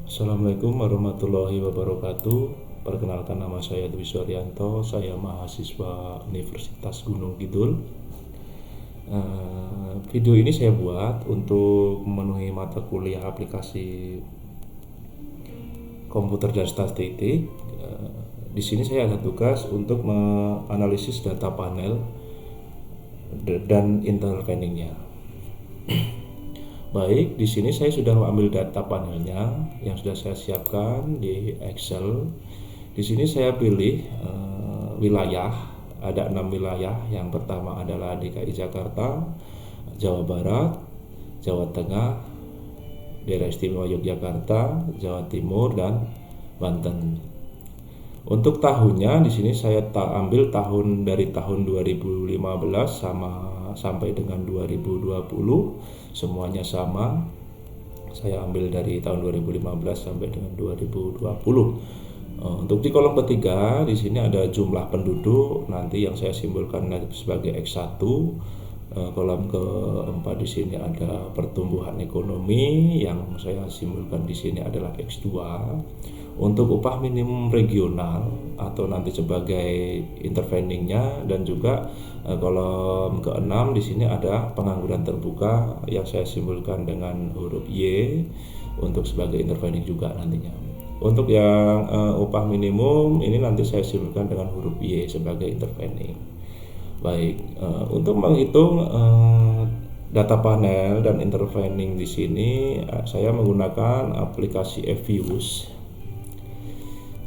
Assalamualaikum warahmatullahi wabarakatuh. Perkenalkan, nama saya Dwi Suryanto. Saya mahasiswa Universitas Gunung Kidul. Video ini saya buat untuk memenuhi mata kuliah aplikasi komputer dan statistik. Di sini saya ada tugas untuk menganalisis data panel dan interveningnya. Baik, di sini saya sudah mengambil data panelnya yang sudah saya siapkan di Excel. Di sini saya pilih wilayah, ada 6 wilayah. Yang pertama adalah DKI Jakarta, Jawa Barat, Jawa Tengah, Daerah Istimewa Yogyakarta, Jawa Timur, dan Banten. Untuk tahunnya di sini saya ambil tahun dari tahun 2015 sampai dengan 2020, semuanya sama. Saya ambil dari tahun 2015 sampai dengan 2020. Untuk di kolom ketiga di sini ada jumlah penduduk, nanti yang saya simbolkan sebagai X1. Kolom keempat di sini ada pertumbuhan ekonomi, yang saya simbolkan di sini adalah X2. Untuk upah minimum regional atau nanti sebagai interveningnya, dan juga kolom keenam di sini ada pengangguran terbuka yang saya simbolkan dengan huruf Y untuk sebagai intervening juga nantinya. Untuk yang upah minimum ini nanti saya simbolkan dengan huruf Y sebagai intervening. Baik, untuk menghitung data panel dan intervening di sini saya menggunakan aplikasi Fuse.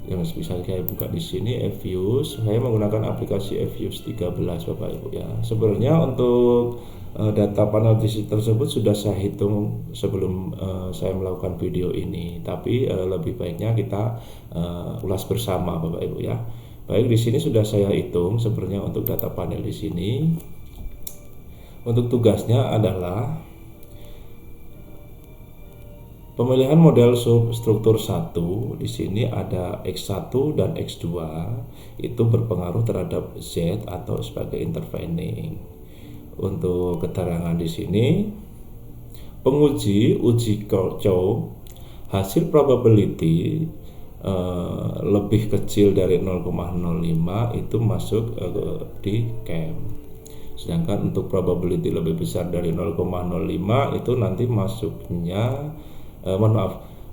Yang bisa saya buka di sini Fuse. Saya menggunakan aplikasi Fuse 13 Bapak Ibu ya. Sebenarnya untuk data panel tersebut sudah saya hitung sebelum saya melakukan video ini, tapi lebih baiknya kita ulas bersama Bapak Ibu ya. Baik, di sini sudah saya hitung sebenarnya untuk data panel di sini. Untuk tugasnya adalah pemilihan model substruktur 1. Di sini ada X1 dan X2, itu berpengaruh terhadap Z atau sebagai intervening. Untuk keterangan di sini, penguji uji Chow hasil probability lebih kecil dari 0,05 itu masuk di CAM. Sedangkan untuk probability lebih besar dari 0,05 itu nanti masuknya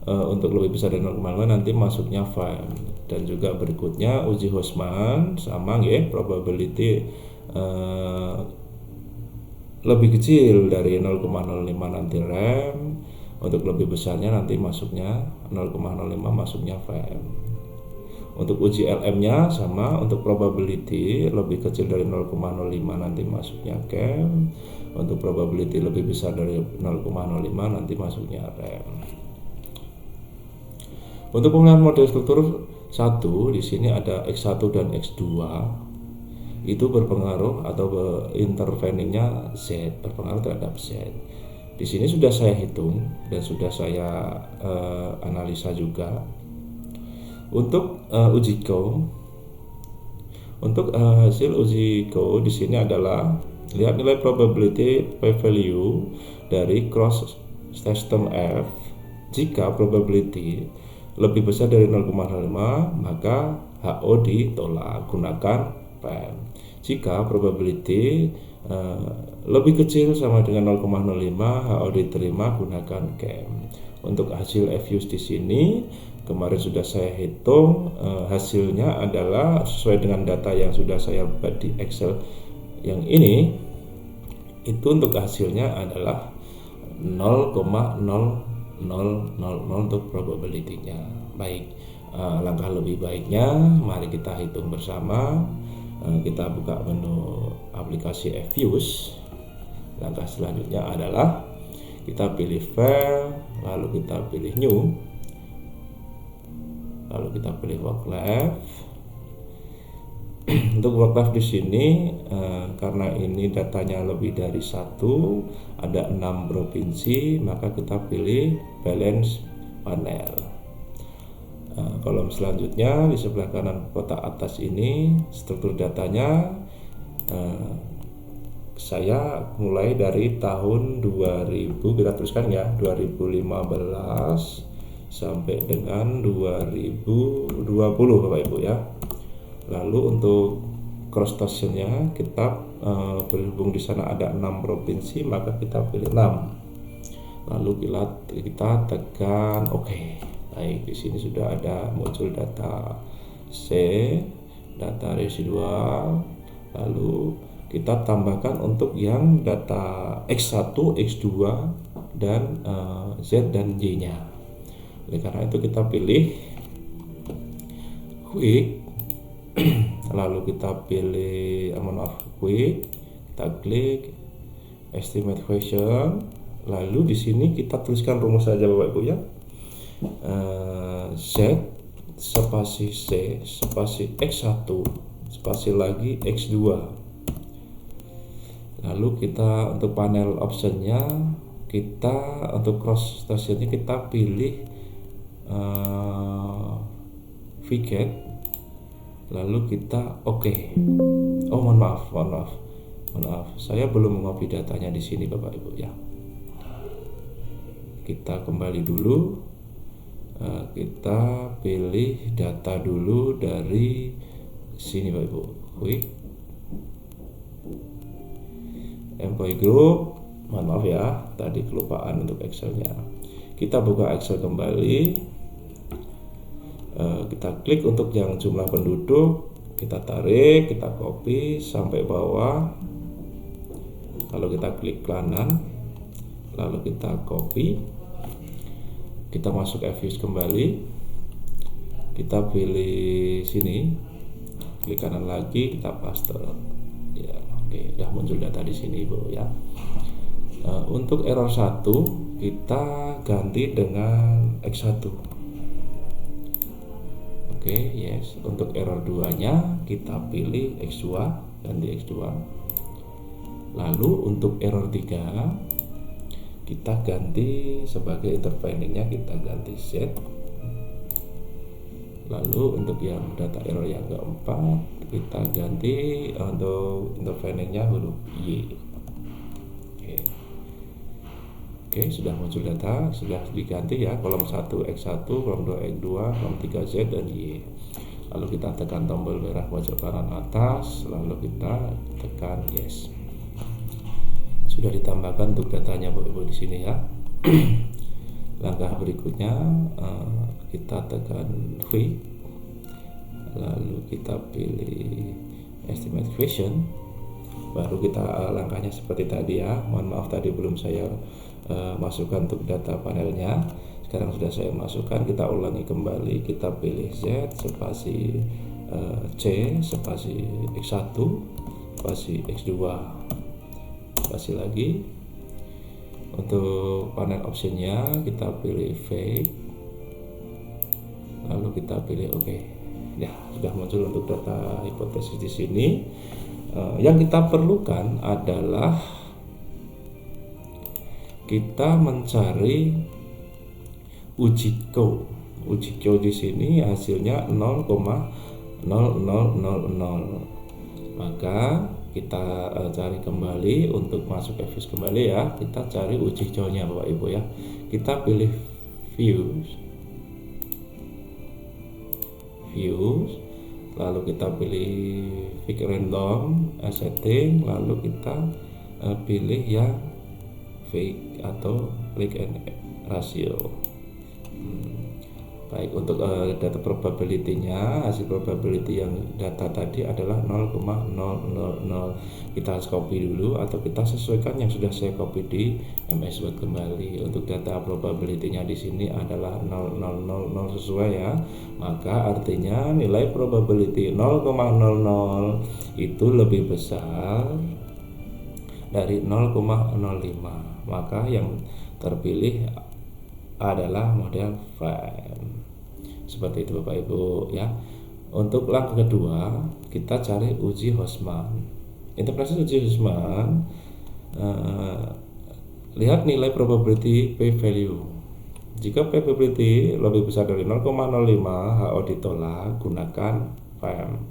untuk lebih besar dari 0,5 nanti masuknya FAM. Dan juga berikutnya uji Hosman sama ya, probability lebih kecil dari 0,05 nanti RAM, untuk lebih besarnya nanti masuknya 0,05 masuknya FAM. Untuk uji LM nya sama, untuk probability lebih kecil dari 0,05 nanti masuknya CAM, untuk probability lebih besar dari 0,05 nanti masuknya RAM. Untuk pemilihan model struktur 1 di sini ada X1 dan X2, itu berpengaruh atau interveningnya Z, berpengaruh terhadap Z. Di sini sudah saya hitung dan sudah saya analisa juga. Untuk uji Chow, untuk hasil uji Chow di sini adalah lihat nilai probability p-value dari cross system F. Jika probability lebih besar dari 0,05 maka HO ditolak, gunakan PAM. Jika probability lebih kecil sama dengan 0,05 HO diterima, gunakan CAM. Untuk hasil Fuse di sini kemarin sudah saya hitung, hasilnya adalah sesuai dengan data yang sudah saya buat di Excel yang ini. Itu untuk hasilnya adalah 0,0000 untuk probability-nya. Baik, langkah lebih baiknya mari kita hitung bersama. Kita buka menu aplikasi Fuse. Langkah selanjutnya adalah kita pilih File, lalu kita pilih New, lalu kita pilih Work Left. Untuk Work Left di sini karena ini datanya lebih dari 1, ada 6 provinsi, maka kita pilih Balance Panel. Kolom selanjutnya di sebelah kanan kotak atas ini struktur datanya, saya mulai dari tahun 2000, kita tuliskan ya, 2015 sampai dengan 2020 Bapak Ibu ya. Lalu untuk cross stationnya kita berhubung di sana ada 6 provinsi, maka kita pilih 6. Lalu kita tekan OK. Baik, di sini sudah ada muncul data C, data residual. Lalu kita tambahkan untuk yang data X1, X2 dan Z dan Y-nya. Oleh karena itu kita pilih quick. Lalu kita pilih quick, kita klik estimate question. Lalu di sini kita tuliskan rumus saja Bapak Ibu ya. Z spasi C spasi X1 spasi lagi X2. Lalu kita untuk panel optionnya, kita untuk cross stationnya kita pilih Viget. Lalu kita OK. Oh mohon maaf, saya belum mengcopy datanya di sini Bapak Ibu ya. Kita kembali dulu, kita pilih data dulu dari sini Bapak Ibu. Quick employee group, mohon maaf ya, tadi kelupaan untuk Excelnya. Kita buka Excel kembali, kita klik untuk yang jumlah penduduk, kita tarik, kita copy sampai bawah, lalu kita klik kanan, lalu kita copy. Kita masuk Views kembali, kita pilih sini, klik kanan lagi, kita paste. Ya, oke, udah muncul data di sini Bu ya. Untuk error 1 kita ganti dengan X1. Oke, yes. Untuk error 2-nya kita pilih X2, ganti X2. Lalu untuk error 3 kita ganti sebagai interveningnya, kita ganti Z. Lalu untuk yang data error yang keempat kita ganti untuk interveningnya huruf Y. Oke, sudah muncul data, sudah diganti ya, kolom 1 X1, kolom 2 X2, kolom 3 Z dan Y. Lalu kita tekan tombol merah pojok kanan atas, lalu kita tekan yes. Sudah ditambahkan untuk datanya Bapak Ibu di sini ya. Langkah berikutnya kita tekan V, lalu kita pilih estimate question. Baru kita langkahnya seperti tadi ya. Mohon maaf tadi belum saya masukkan untuk data panelnya. Sekarang sudah saya masukkan. Kita ulangi kembali. Kita pilih Z spasi C spasi X1 spasi X2 spasi lagi. Untuk panel optionnya kita pilih fake, lalu kita pilih OK. Ya, sudah muncul untuk data hipotesis di sini. Yang kita perlukan adalah kita mencari uji Q. Uji Q di sini hasilnya 0,0000. Maka kita cari kembali untuk masuk ke views kembali ya. Kita cari uji Q-nya Bapak Ibu ya. Kita pilih views, lalu kita pilih pick random setting, lalu kita pilih yang fake atau click and ratio. Baik, untuk data probability-nya, hasil probability yang data tadi adalah 0,000. Kita harus copy dulu atau kita sesuaikan yang sudah saya copy di MS Word kembali. Untuk data probability-nya di sini adalah 0,000 sesuai ya. Maka artinya nilai probability 0,00 itu lebih besar dari 0,05. Maka yang terpilih adalah model FAM. Seperti itu Bapak Ibu ya. Untuk langkah kedua kita cari uji Hostman. Interpretasi uji Hostman, lihat nilai probability P value. Jika P probability lebih besar dari 0,05, HO ditolak, gunakan FAM.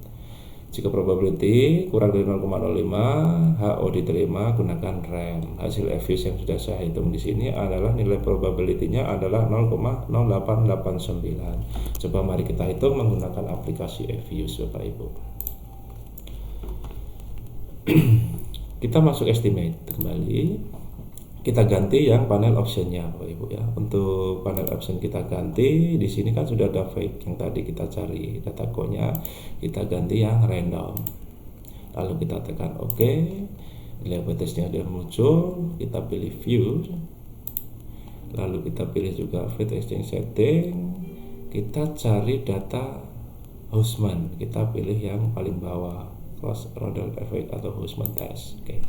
Jika probability kurang dari 0,05, HO diterima gunakan rem. Hasil Evius yang sudah saya hitung di sini adalah nilai probability-nya adalah 0,0889. Coba mari kita hitung menggunakan aplikasi Evius, Bapak Ibu. Kita masuk estimate kembali. Kita ganti yang panel optionnya, Bapak Ibu ya. Untuk panel option kita ganti, di sini kan sudah ada fake yang tadi kita cari data co-nya, kita ganti yang random. Lalu kita tekan OK, nilai hipotetisnya sudah muncul, kita pilih view, lalu kita pilih juga fit exchange setting, kita cari data Hussman, kita pilih yang paling bawah, cross rodal effect atau Hussman test. Oke.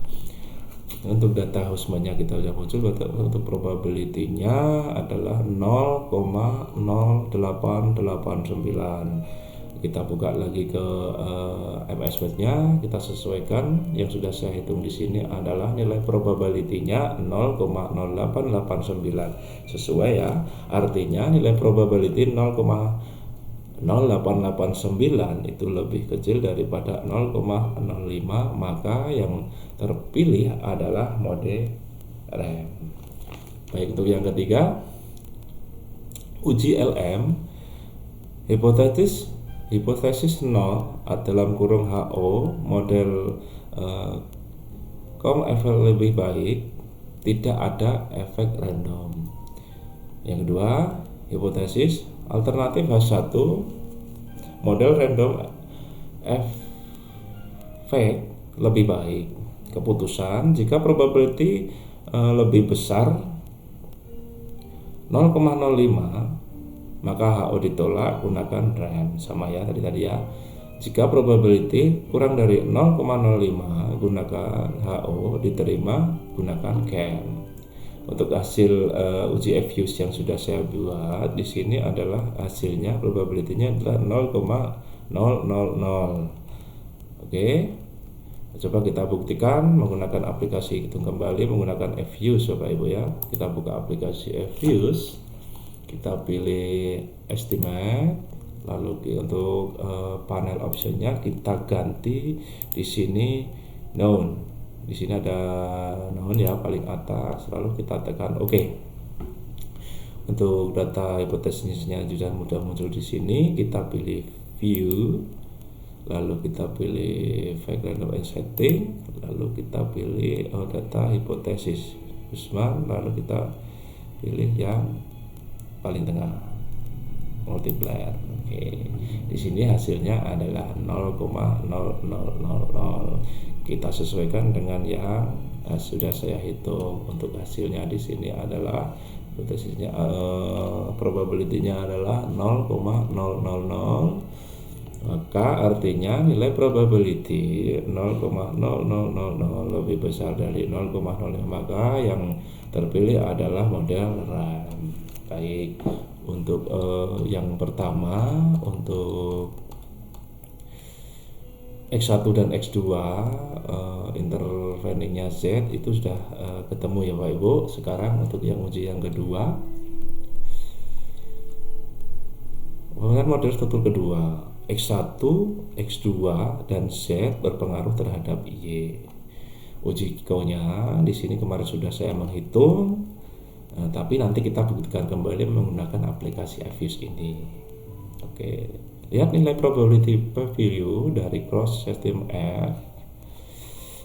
Untuk data Hussman-nya kita sudah muncul, untuk probability-nya adalah 0,0889. Kita buka lagi ke MS Word-nya, kita sesuaikan yang sudah saya hitung di sini adalah nilai probability-nya 0,0889. Sesuai ya. Artinya nilai probability 0,0889 itu lebih kecil daripada 0,05, maka yang terpilih adalah mode rem. Baik, untuk yang ketiga, uji LM hipotesis 0 dalam kurung HO model FL lebih baik, tidak ada efek random. Yang kedua, hipotesis alternatif H1 model random efek lebih baik. Keputusan jika probability lebih besar 0,05, maka HO ditolak gunakan rem. Sama ya tadi ya. Jika probability kurang dari 0,05 gunakan HO, diterima gunakan CAM. Untuk hasil uji Evius yang sudah saya buat di sini adalah hasilnya, probability-nya adalah 0,000. Oke. Coba kita buktikan menggunakan aplikasi hitung kembali menggunakan Evius, Bapak Ibu ya. Kita buka aplikasi Evius, kita pilih estimate, lalu untuk panel optionnya kita ganti di sini known. Di sini ada known ya paling atas, lalu kita tekan OK. Untuk data hipotesisnya sudah muncul di sini, kita pilih view, lalu kita pilih fake random setting, lalu kita pilih data hipotesis Hussman, lalu kita pilih yang paling tengah multiplier. Oke. Di sini hasilnya adalah 0,0000. Kita sesuaikan dengan yang sudah saya hitung. Untuk hasilnya di sini adalah hipotesisnya probability-nya adalah 0,000. Maka artinya nilai probability 0,0000 lebih besar dari 0,05, maka yang terpilih adalah model RAM. Baik, untuk yang pertama, untuk X1 dan X2 interveningnya Z itu sudah ketemu ya Bapak Ibu. Sekarang untuk yang uji yang kedua, model struktur kedua, X1, X2, dan Z berpengaruh terhadap Y. Uji ko-nya di sini kemarin sudah saya menghitung, tapi nanti kita buktikan kembali menggunakan aplikasi Evius ini. Oke, lihat nilai probability p-value dari cross system F.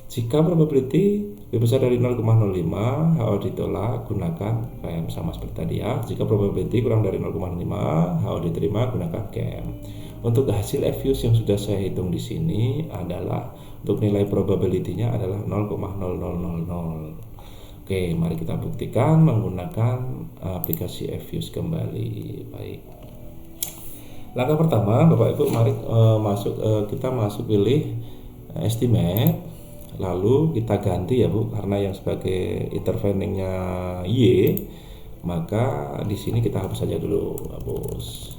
Jika probability lebih besar dari 0,05, HO ditolak gunakan CAM, sama seperti tadi ya. Jika probability kurang dari 0,5, HO diterima gunakan CAM. Untuk hasil Evius yang sudah saya hitung di sini adalah untuk nilai probability-nya adalah 0,0000. Oke, mari kita buktikan menggunakan aplikasi Evius kembali. Baik. Langkah pertama, Bapak Ibu, mari kita masuk pilih estimate, lalu kita ganti ya Bu, karena yang sebagai interveningnya Y, maka di sini kita hapus saja dulu, hapus.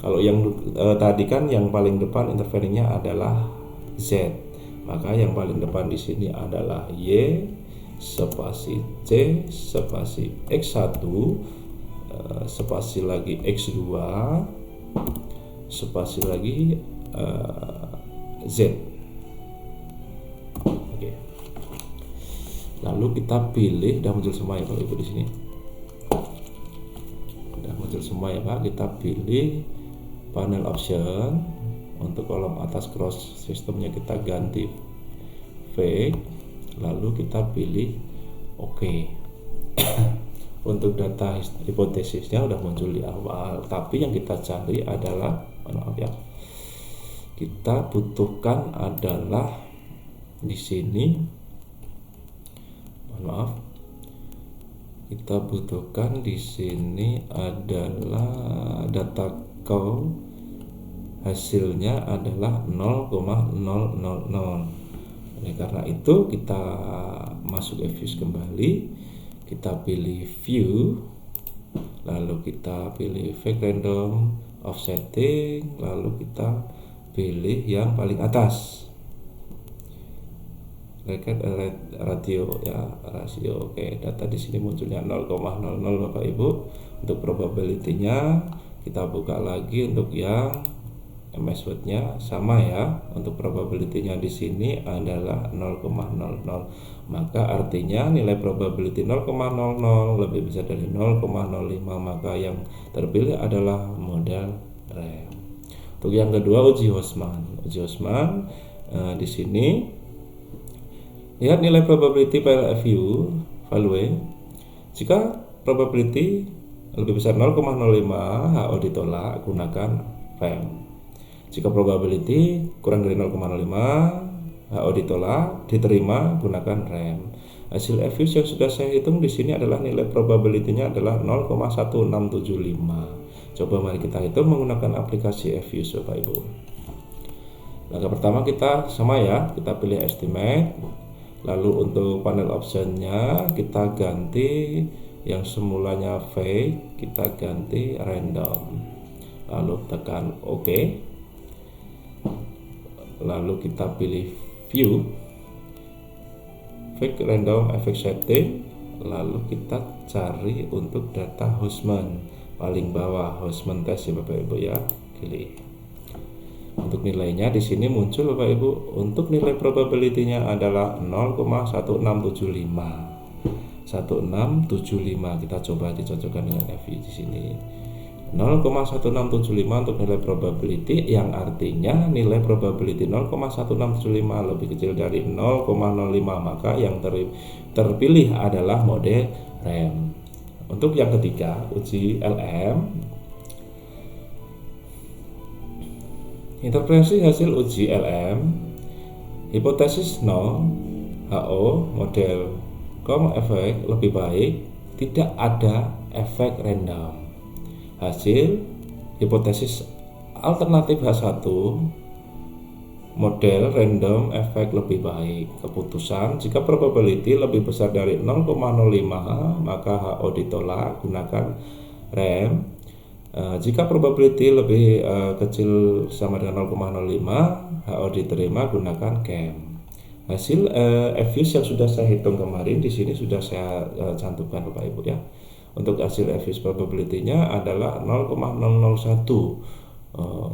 Kalau yang tadi kan yang paling depan interveningnya adalah Z, maka yang paling depan di sini adalah Y spasi C spasi X1 spasi lagi X2 spasi lagi Z. Oke. Lalu kita pilih, udah muncul semua ya Bapak Ibu di sini. Udah muncul semua ya Pak. Kita pilih panel option. Untuk kolom atas cross sistemnya kita ganti fake. Lalu kita pilih OK. Untuk data hipotesisnya udah muncul di awal, tapi yang kita cari adalah, maaf ya, kita butuhkan adalah di sini, maaf, kita butuhkan di sini adalah data call hasilnya adalah 0,000. Oleh karena itu kita masuk Evius kembali, kita pilih view, lalu kita pilih fake random offsetting, lalu kita pilih yang paling atas record ratio ya, rasio. Oke, data di sini munculnya 0,00 Bapak Ibu. Untuk probability-nya kita buka lagi untuk yang MS Word-nya sama ya. Untuk probability-nya di sini adalah 0,00. Maka artinya nilai probability 0,00 lebih besar dari 0,05, maka yang terpilih adalah model RAM. Untuk yang kedua uji Hostman. Uji Hostman di sini lihat nilai probability value. Jika probability lebih besar 0,05, HO ditolak, gunakan RAM. Jika probability kurang dari 0,05, HO ditolak, diterima, gunakan RAM. Hasil Evius yang sudah saya hitung di sini adalah nilai probability-nya adalah 0,1675. Coba mari kita hitung menggunakan aplikasi Evius Bapak Ibu. Langkah pertama kita sama ya, kita pilih estimate. Lalu untuk panel optionnya kita ganti yang semulanya fake, kita ganti random. Lalu tekan OK. Lalu kita pilih view fake random effect setting, lalu kita cari untuk data Hostman paling bawah, Hostman test ya Bapak Ibu ya, pilih. Untuk nilainya di sini muncul Bapak Ibu. Untuk nilai probability-nya adalah 0,1675. 1675 kita coba dicocokkan dengan Evius di sini. 0,1675 untuk nilai probability, yang artinya nilai probability 0,1675 lebih kecil dari 0,05, maka yang terpilih adalah mode RAM. Untuk yang ketiga uji LM. Interpretasi hasil uji LM. Hipotesis 0, HO model COM efek lebih baik, tidak ada efek random. Hasil hipotesis alternatif H1, model random efek lebih baik. Keputusan jika probability lebih besar dari 0,05 maka HO ditolak, gunakan RAM. Jika probability lebih kecil sama dengan 0,05, HO diterima, gunakan CAM. Hasil Evius yang sudah saya hitung kemarin di sini sudah saya cantumkan Bapak Ibu ya. Untuk hasil Evius probability-nya adalah 0,001.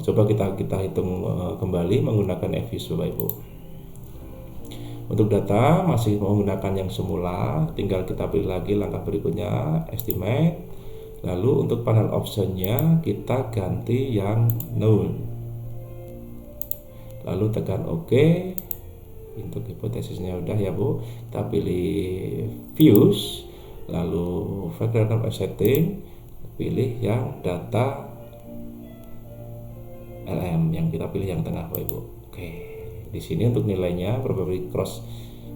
Coba kita hitung kembali menggunakan Evius Bapak Ibu. Untuk data masih menggunakan yang semula, tinggal kita pilih lagi langkah berikutnya estimate. Lalu untuk panel optionnya kita ganti yang null. Lalu tekan OK. Untuk hipotesisnya udah ya Bu. Kita pilih views, lalu fake random setting, pilih yang data LM, yang kita pilih yang tengah Bapak Ibu. Oke. Di sini untuk nilainya probability cross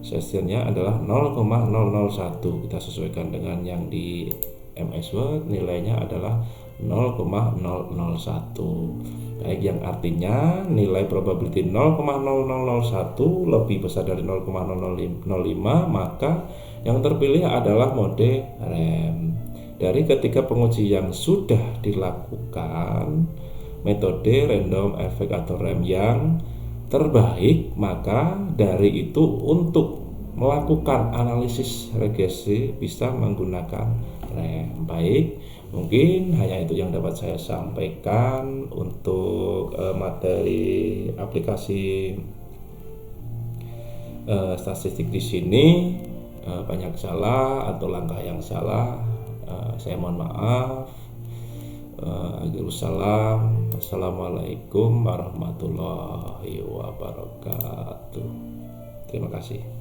sectionnya adalah 0,001. Kita sesuaikan dengan yang di MS Word, nilainya adalah 0,001. Baik, yang artinya nilai probability 0,0001 lebih besar dari 0,005, maka yang terpilih adalah mode RAM. Dari ketiga penguji yang sudah dilakukan, metode random effect atau RAM yang terbaik, maka dari itu untuk melakukan analisis regresi bisa menggunakan RAM. Baik, Mungkin hanya itu yang dapat saya sampaikan untuk materi aplikasi statistik di sini. Banyak salah atau langkah yang salah, saya mohon maaf. Assalamualaikum warahmatullahi wabarakatuh. Terima kasih.